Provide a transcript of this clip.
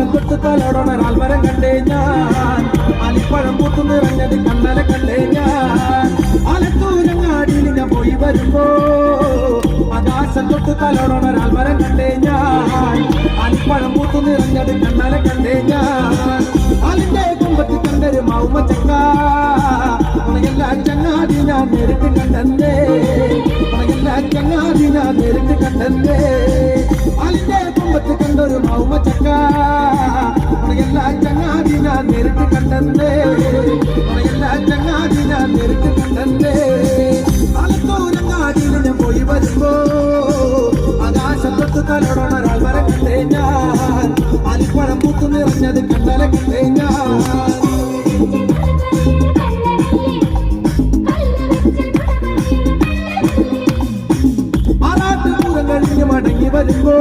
ആകാശം തൊട്ട് തലോടണ ആൽമരം കണ്ടേ ഞാൻ അലിപ്പഴം പൂത്തു നിറഞ്ഞത് കണ്ണല കണ്ടേ ഞാൻ ആലത്തൂരങ്ങാടിയിൽ ഞാൻ പോയി വരുമ്പോ ആകാശം തൊട്ട് തലോടണ ആൽമരം കണ്ടേ ഞാൻ അലിപ്പഴം പൂത്തു നിറഞ്ഞത് കണ്ണല കണ്ടേ ഞാൻ ആലിന്റെ കുമ്പത്തി കണ്ടൊരു മൗമ ചക്ക ഉണയെല്ലാ ചങ്ങാതി ഞാൻ നേരിട്ട് കണ്ടേ ഉണയെല്ലാ ചങ്ങാതി ഞാൻ നേരിട്ട് കണ്ടേ ആലിന്റെ കുമ്പത്തി കണ്ടൊരു മൗമ ചക്ക ഉണയെല്ലാ ചങ്ങാതി ഞാൻ നേരിട്ട് കണ്ടേ ഉണയെല്ലാ ചങ്ങാതി ഞാൻ നേരിട്ട് കണ്ടേ ആലത്തൂരങ്ങാടിയിൽ ഞാൻ പോയി വരുമ്പോ ആകാശത്തൊട്ട് തലോടണ ആൽമരം കണ്ടേ ഞാൻ അലിപ്പഴം പൂത്തു നിറഞ്ഞത് കണ്ടല കണ്ടേ ഞാൻ ആറാട്ടുപൂരം കഴിഞ്ഞ് മടങ്ങി വരുമ്പോ